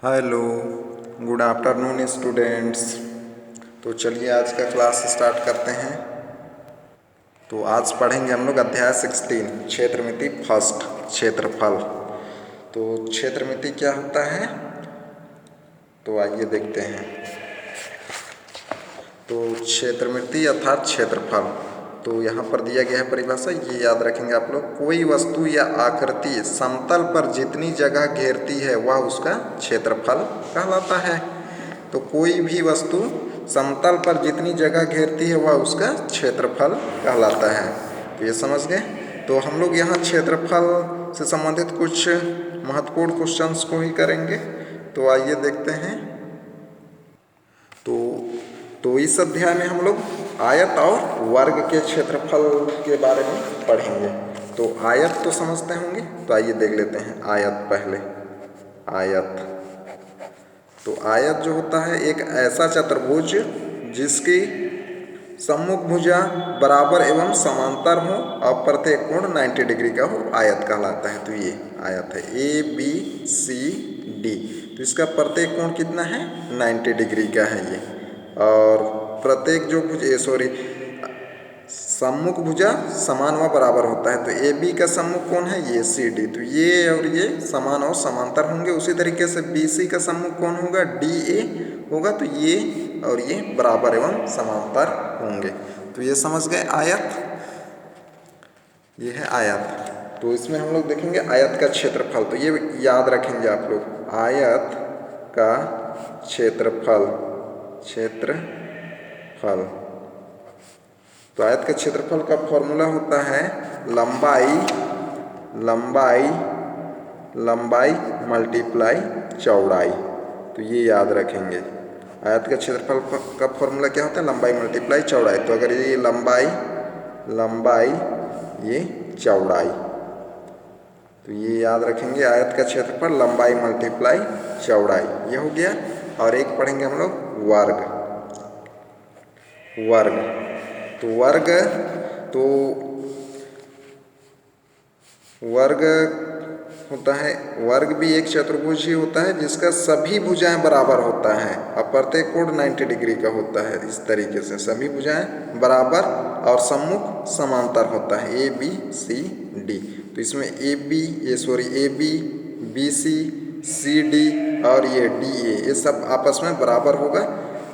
Hello, good afternoon students. तो चलिए आज का क्लास स्टार्ट करते हैं। तो आज पढ़ेंगे हम लोग अध्याय 16 क्षेत्रमिति फर्स्ट क्षेत्रफल। तो क्षेत्रमिति क्या होता है तो आइए देखते हैं। तो क्षेत्रमिति अर्थात क्षेत्रफल, तो यहाँ पर दिया गया है परिभाषा, ये याद रखेंगे आप लोग। कोई वस्तु या आकृति समतल पर जितनी जगह घेरती है वह उसका क्षेत्रफल कहलाता है। तो कोई भी वस्तु समतल पर जितनी जगह घेरती है वह उसका क्षेत्रफल कहलाता है। तो ये समझ गए। तो हम लोग यहाँ क्षेत्रफल से संबंधित कुछ महत्वपूर्ण क्वेश्चंस को ही करेंगे। तो आइए देखते हैं। तो इस अध्याय में हम लोग आयत और वर्ग के क्षेत्रफल के बारे में पढ़ेंगे। तो आयत तो समझते होंगे, तो आइए देख लेते हैं आयत पहले। आयत, तो आयत जो होता है एक ऐसा चतुर्भुज जिसकी सम्मुख भुजा बराबर एवं समांतर हो और प्रत्येक कोण 90 डिग्री का हो, आयत कहलाता है। तो ये आयत है ABCD। तो इसका प्रत्येक कोण कितना है? 90 डिग्री का है ये। और प्रत्येक जो सम्मुख भुजा समान व बराबर होता है। तो AB का सम्मुख कोण है ये CD। तो ये और ये समान और समांतर होंगे। उसी तरीके से BC का सम्मुख कोण होगा DA होगा। तो ये और ये बराबर एवं समांतर होंगे। तो ये समझ गए आयत, ये है आयत। तो इसमें हम लोग देखेंगे आयत का क्षेत्रफल। तो ये याद रखेंगे आप लोग, आयत का क्षेत्रफल। क्षेत्रफल, तो आयत का क्षेत्रफल का फॉर्मूला होता है लंबाई मल्टीप्लाई चौड़ाई। तो ये याद रखेंगे। आयत का क्षेत्रफल का फॉर्मूला क्या होता है? लंबाई मल्टीप्लाई चौड़ाई। तो अगर ये लंबाई ये चौड़ाई, तो ये याद रखेंगे आयत का क्षेत्रफल लंबाई मल्टीप्लाई चौड़ाई, ये हो गया। और एक पढ़ेंगे हम लोग वर्ग। तो वर्ग होता है, वर्ग भी एक चतुर्भुज ही होता है जिसका सभी भुजाएं बराबर होता है और प्रत्येक कोण 90 डिग्री का होता है। इस तरीके से सभी भुजाएं बराबर और सम्मुख समांतर होता है ABCD। तो इसमें AB BC CD और ये DA, ये सब आपस में बराबर होगा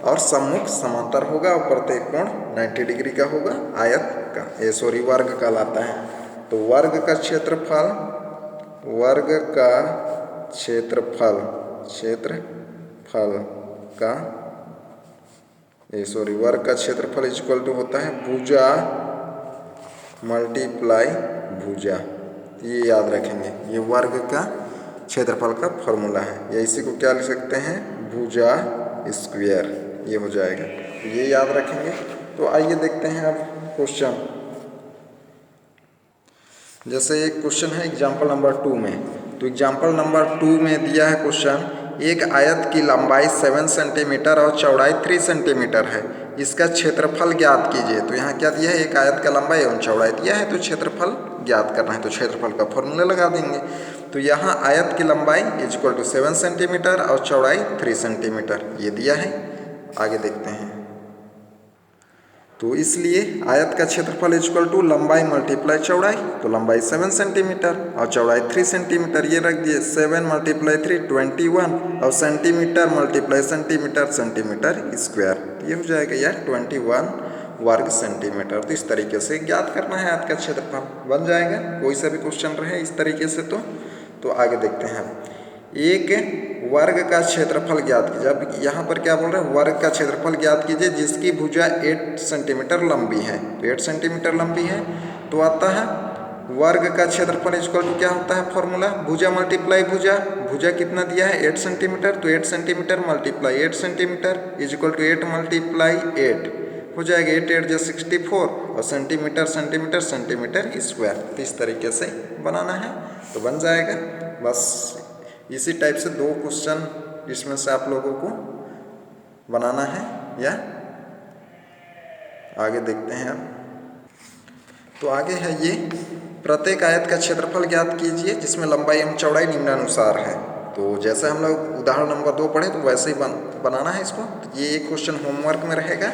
और सम्मुख समांतर होगा और प्रत्येक कोण 90 डिग्री का होगा। आयत का वर्ग कहलाता है। तो वर्ग का क्षेत्रफल इक्वल टू होता है भुजा मल्टीप्लाई भुजा। ये याद रखेंगे, ये वर्ग का क्षेत्रफल का फॉर्मूला है। या इसी को क्या लिख सकते हैं? भुजा स्क्वायर, ये हो जाएगा। तो ये याद रखेंगे। तो आइए देखते हैं अब क्वेश्चन। जैसे एक क्वेश्चन है एग्जाम्पल नंबर 2 में। तो एग्जाम्पल नंबर 2 में दिया है क्वेश्चन, एक आयत की लंबाई 7 सेंटीमीटर और चौड़ाई 3 सेंटीमीटर है, इसका क्षेत्रफल ज्ञात कीजिए। तो यहाँ क्या दिया है? एक आयत का लंबाई एवं चौड़ाई दिया है, तो क्षेत्रफल ज्ञात करना है। तो क्षेत्रफल का फॉर्मूला लगा देंगे। तो यहाँ आयत की लंबाई इक्वल टू 7 सेंटीमीटर और चौड़ाई 3 सेंटीमीटर, ये दिया है। आगे देखते हैं। तो इसलिए आयत का क्षेत्रफल इक्वल टू लंबाई मल्टीप्लाई चौड़ाई। तो लंबाई 7 सेंटीमीटर और चौड़ाई 3 सेंटीमीटर, ये रख दिए। 7 मल्टीप्लाई 3 21 और सेंटीमीटर मल्टीप्लाई सेंटीमीटर स्क्वायर, ये हो जाएगा यार 21 वर्ग सेंटीमीटर। तो इस तरीके से ज्ञात करना है आयत का क्षेत्रफल, बन जाएगा। कोई सा भी क्वेश्चन रहे इस तरीके से। तो आगे देखते हैं। एक वर्ग का क्षेत्रफल ज्ञात कीजिए। अब यहाँ पर क्या बोल रहे हैं? वर्ग का क्षेत्रफल ज्ञात कीजिए जिसकी भुजा 8 सेंटीमीटर लंबी है। तो 8 सेंटीमीटर लंबी है तो आता है वर्ग का क्षेत्रफल इक्वल टू क्या होता है फॉर्मूला? भुजा मल्टीप्लाई भुजा। भुजा कितना दिया है? 8 सेंटीमीटर। तो 8 centimetre multiply 8 centimetre equal to 8 multiply 8 हो जाएगा। 8 8 जो 64 और सेंटीमीटर स्क्वायर। तो इस तरीके से बनाना है तो बन जाएगा। बस इसी टाइप से 2 क्वेश्चन इसमें से आप लोगों को बनाना है। या आगे देखते हैं अब। तो आगे है ये, प्रत्येक आयत का क्षेत्रफल ज्ञात कीजिए जिसमें लंबाई एवं चौड़ाई निम्नानुसार है। तो जैसे हम लोग उदाहरण नंबर 2 पढ़े तो वैसे ही बनाना है इसको। तो ये एक क्वेश्चन होमवर्क में रहेगा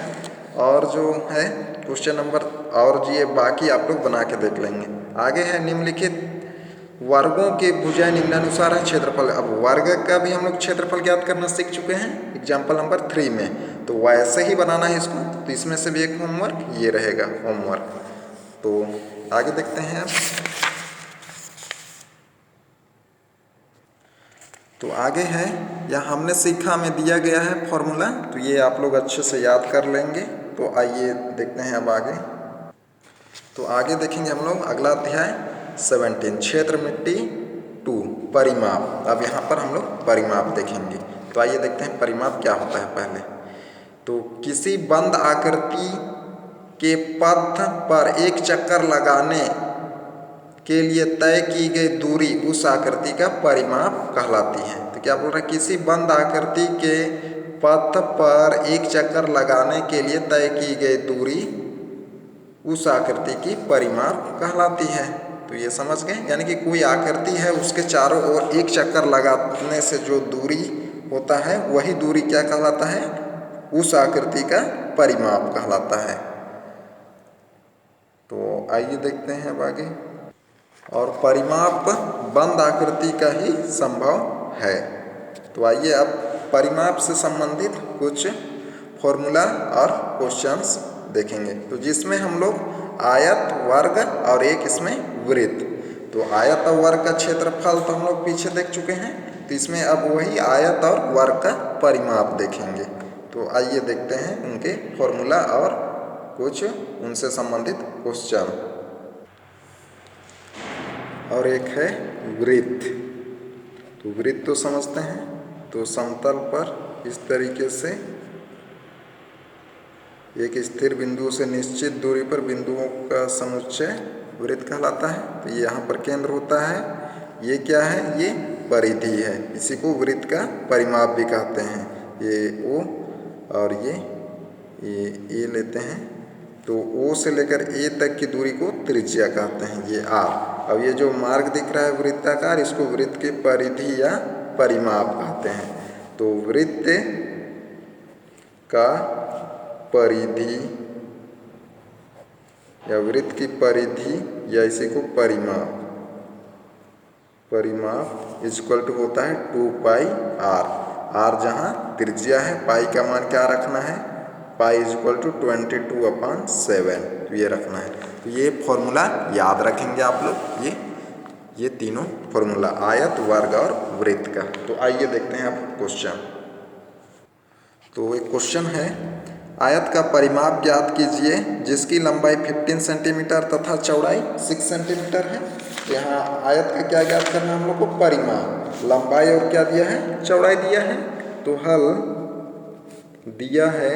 और जो है क्वेश्चन नंबर और ये बाकी आप लोग बना के देख लेंगे। आगे है निम्नलिखित वर्गों के भुजाएं निम्नानुसार है क्षेत्रफल। अब वर्ग का भी हम लोग क्षेत्रफल ज्ञात करना सीख चुके हैं एग्जाम्पल नंबर 3 में, तो वैसे ही बनाना है इसको। तो इसमें से भी एक होमवर्क ये रहेगा होमवर्क। तो आगे देखते हैं अब। तो आगे है यहाँ हमने सीखा में दिया गया है फॉर्मूला, तो ये आप लोग अच्छे से याद कर लेंगे। तो आइए देखते हैं अब आगे। तो आगे देखेंगे हम लोग अगला अध्याय 17 क्षेत्र मिट्टी 2 परिमाप। अब यहाँ पर हम लोग परिमाप देखेंगे। तो आइए देखते हैं परिमाप क्या होता है पहले। तो किसी बंद आकृति के पथ पर एक चक्कर लगाने के लिए तय की गई दूरी उस आकृति का परिमाप कहलाती है। तो क्या बोल रहा है, किसी बंद आकृति के पथ पर एक चक्कर लगाने के लिए तय की गई दूरी उस आकृति की परिमाप कहलाती है। तो ये समझ गए, यानी कि कोई आकृति है उसके चारों ओर एक चक्कर लगाने से जो दूरी होता है वही दूरी क्या कहलाता है, उस आकृति का परिमाप कहलाता है। तो आइए देखते हैं अब आगे। और परिमाप बंद आकृति का ही संभव है। तो आइए अब परिमाप से संबंधित कुछ फॉर्मूला और क्वेश्चंस देखेंगे। तो जिसमें हम लोग आयत, वर्ग और एक इसमें वृत्त। तो आयत और वर्ग का क्षेत्रफल तो हम लोग पीछे देख चुके हैं, तो इसमें अब वही आयत और वर्ग का परिमाप देखेंगे। तो आइए देखते हैं उनके फॉर्मूला और कुछ उनसे संबंधित क्वेश्चन। और एक है वृत्त। तो वृत्त तो समझते हैं, तो समतल पर इस तरीके से एक स्थिर बिंदु से निश्चित दूरी पर बिंदुओं का समुच्चय वृत्त कहलाता है। तो ये यहाँ पर केंद्र होता है, ये क्या है, ये परिधि है, इसी को वृत्त का परिमाप भी कहते हैं। ये O और ये लेते हैं, तो O से लेकर A तक की दूरी को त्रिज्या कहते हैं, ये R। अब ये जो मार्ग दिख रहा है वृत्ताकार, इसको वृत्त की परिधि या परिमाप कहते हैं। तो वृत्त का परिधि या वृत्त की परिधि या इसी को परिमाप इज इक्वल टू होता है 2 पाई r। r जहाँ त्रिज्या है, पाई का मान क्या रखना है, पाई इज इक्वल टू 22/7, तो ये रखना है। तो ये फॉर्मूला याद रखेंगे आप लोग, ये तीनों फॉर्मूला आयत, वर्ग और वृत्त का। तो आइए देखते हैं अब क्वेश्चन। तो एक क्वेश्चन है, आयत का परिमाप ज्ञात कीजिए जिसकी लंबाई 15 सेंटीमीटर तथा चौड़ाई 6 सेंटीमीटर है। यहाँ आयत का क्या ज्ञात करना है हम लोग को, परिमाप, लंबाई और क्या दिया है, चौड़ाई दिया है। तो हल दिया है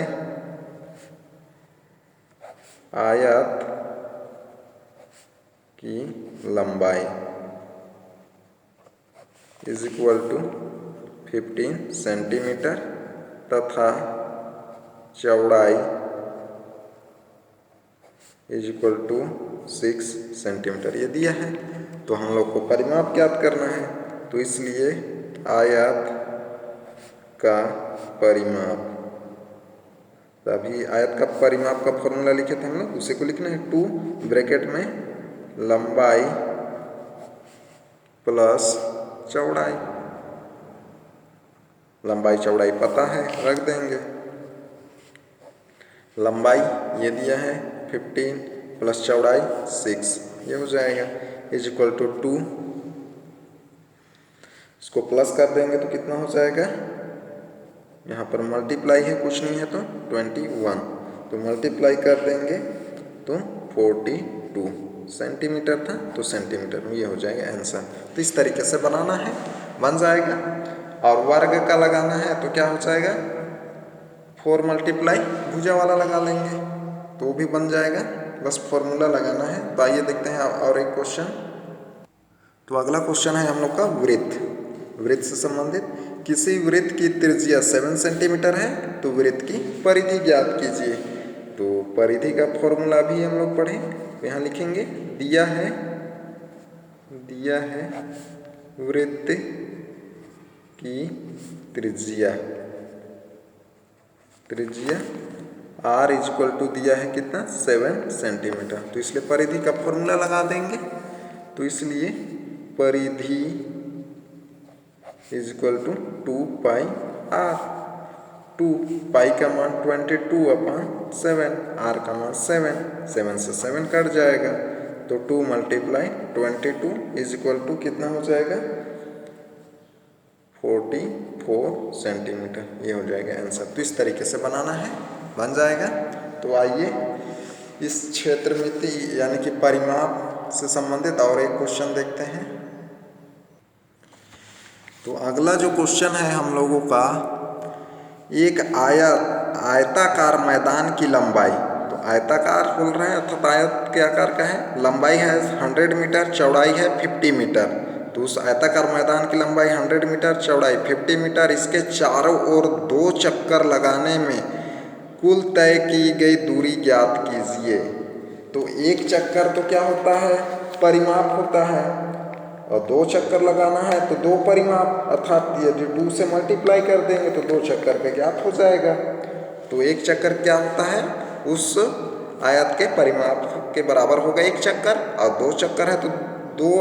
आयत की लंबाई इज इक्वल टू 15 सेंटीमीटर तथा चौड़ाई इज इक्वल टू 6 सेंटीमीटर, ये दिया है। तो हम लोग को परिमाप ज्ञात करना है, तो इसलिए आयत का परिमाप, अभी आयत का परिमाप का फॉर्मूला लिखे थे हम लोग, उसी को लिखना है 2 ब्रैकेट में लंबाई प्लस चौड़ाई। लंबाई चौड़ाई पता है, रख देंगे। लंबाई ये दिया है 15 प्लस चौड़ाई 6, ये हो जाएगा इज इक्वल टू 2। इसको प्लस कर देंगे तो कितना हो जाएगा, यहाँ पर मल्टीप्लाई है, कुछ नहीं है तो 21, तो मल्टीप्लाई कर देंगे तो 42 सेंटीमीटर था, तो सेंटीमीटर में ये हो जाएगा आंसर। तो इस तरीके से बनाना है, बन जाएगा। और वर्ग का लगाना है तो क्या हो जाएगा, 4 मल्टीप्लाई भुजा वाला लगा लेंगे तो भी बन जाएगा, बस फॉर्मूला लगाना है। तो आइए देखते हैं और एक क्वेश्चन। तो अगला क्वेश्चन है हम लोग का वृत्त से संबंधित। किसी वृत्त की त्रिज्या 7 सेंटीमीटर है तो वृत्त की परिधि ज्ञात कीजिए। तो परिधि का फॉर्मूला भी हम लोग पढ़े, यहाँ लिखेंगे, दिया है वृत्त की त्रिज्या r इक्वल टू दिया है कितना 7 सेंटीमीटर। तो इसलिए परिधि का फॉर्मूला लगा देंगे। तो इसलिए परिधि इक्वल टू 2 पाई r। 2 पाई का मान 22/7, r का मान 7 से 7 कट जाएगा। तो 2 × 22 इक्वल टू कितना हो जाएगा 44 सेंटीमीटर। ये हो जाएगा आंसर। तो इस तरीके से बनाना है, बन जाएगा। तो आइए इस क्षेत्रमिति यानी कि परिमाप से संबंधित और एक क्वेश्चन देखते हैं। तो अगला जो क्वेश्चन है हम लोगों का, एक आयताकार मैदान की लंबाई, तो आयताकार बोल रहे हैं अर्थात आयत के आकार का है, लंबाई है 100 मीटर, चौड़ाई है 50 मीटर। तो उस आयताकार मैदान की लंबाई 100 मीटर, चौड़ाई 50 मीटर, इसके चारों ओर 2 चक्कर लगाने में कुल तय की गई दूरी ज्ञात कीजिए। तो एक चक्कर तो क्या होता है परिमाप होता है, और 2 चक्कर लगाना है तो 2 परिमाप, अर्थात यदि 2 से मल्टीप्लाई कर देंगे तो 2 चक्कर का ज्ञात हो जाएगा। तो एक चक्कर क्या होता है उस आयत के परिमाप के बराबर होगा एक चक्कर, और 2 चक्कर है तो 2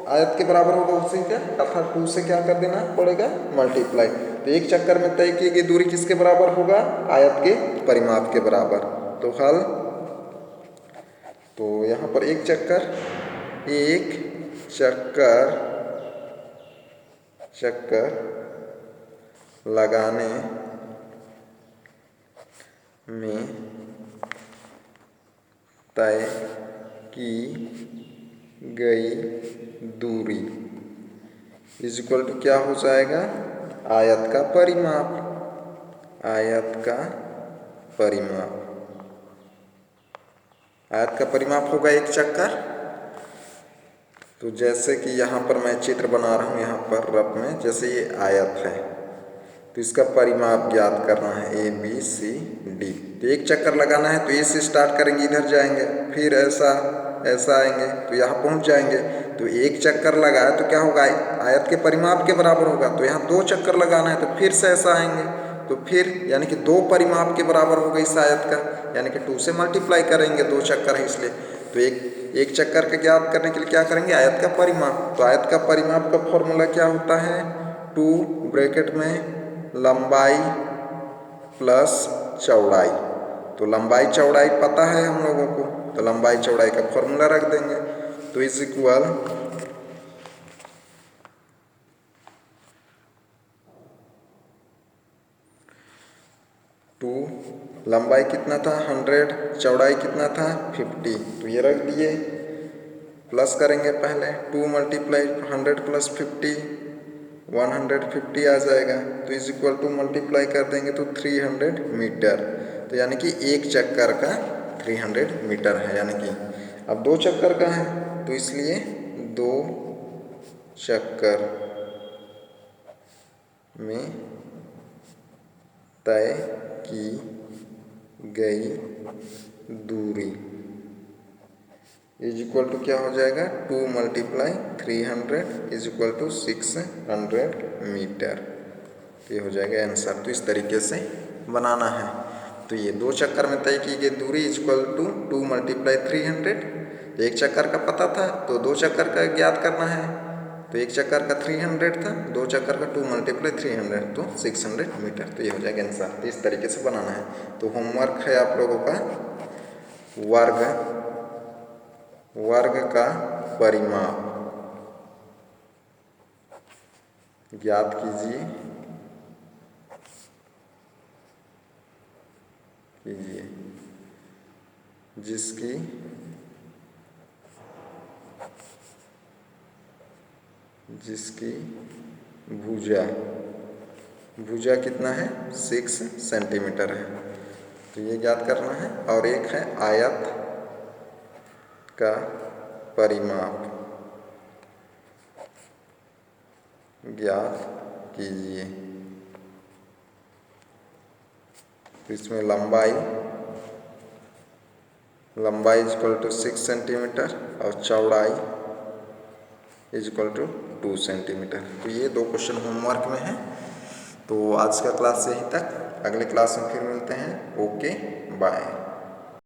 आयत के बराबर होगा उसी का, अर्थात 2 से क्या कर देना पड़ेगा मल्टीप्लाई। तो एक चक्कर में तय की गई दूरी किसके बराबर होगा आयत के परिमाप के बराबर। तो हल, तो यहाँ पर एक चक्कर लगाने में तय की गई दूरी इक्वल टू क्या हो जाएगा आयत का परिमाप। आयत का परिमाप होगा एक चक्कर। तो जैसे कि यहाँ पर मैं चित्र बना रहा हूँ, यहाँ पर रफ में जैसे ये आयत है तो इसका परिमाप ज्ञात करना है ABCD। तो एक चक्कर लगाना है तो ए से स्टार्ट करेंगे, इधर जाएंगे, फिर ऐसा आएंगे तो यहाँ पहुँच जाएंगे। तो एक चक्कर लगाए तो क्या होगा आयत के परिमाप के बराबर होगा। तो यहाँ 2 चक्कर लगाना है तो फिर से ऐसा आएंगे, तो फिर यानी कि 2 परिमाप के बराबर होगा इस आयत का, यानी कि 2 से मल्टीप्लाई करेंगे, 2 चक्कर है इसलिए। तो एक चक्कर का ज्ञात करने के लिए क्या करेंगे आयत का परिमाप। तो आयत का परिमाप का फॉर्मूला क्या होता है 2 ब्रैकेट में लंबाई प्लस चौड़ाई। तो लंबाई चौड़ाई पता है हम लोगों को, तो लंबाई चौड़ाई का फॉर्मूला रख देंगे। तो इज इक्वल 2, लंबाई कितना था 100, चौड़ाई कितना था 50। तो ये रख दिए, प्लस करेंगे पहले 2 × 100 + 50 150 आ जाएगा। तो इज इक्वल टू मल्टीप्लाई कर देंगे तो 300 मीटर। तो यानी कि एक चक्कर का 300 मीटर है, यानी कि अब 2 चक्कर का है तो इसलिए 2 चक्कर में तय की गई दूरी इज इक्वल टू क्या हो जाएगा 2 × 300 इज इक्वल टू 600 मीटर। ये हो जाएगा आंसर। तो इस तरीके से बनाना है। तो ये 2 चक्कर में तय की गई दूरी इज इक्वल टू 2 × 300। एक चक्कर का पता था तो 2 चक्कर का ज्ञात करना है। तो एक चक्कर का 300 था, 2 चक्कर का 2 × 300 तो 600 मीटर। तो ये हो जाएगा आंसर। तो इस तरीके से बनाना है। तो होमवर्क है आप लोगों का वर्ग का परिमाप ज्ञात कीजिए जिसकी भुजा कितना है 6 सेंटीमीटर है। तो ये ज्ञात करना है। और एक है आयत का परिमाप ज्ञात कीजिए। तो इसमें लंबाई इक्वल टू 6 सेंटीमीटर और चौड़ाई इक्वल टू 2 सेंटीमीटर। तो ये 2 क्वेश्चन होमवर्क में है। तो आज का क्लास यहीं तक, अगले क्लास में फिर मिलते हैं। Okay bye.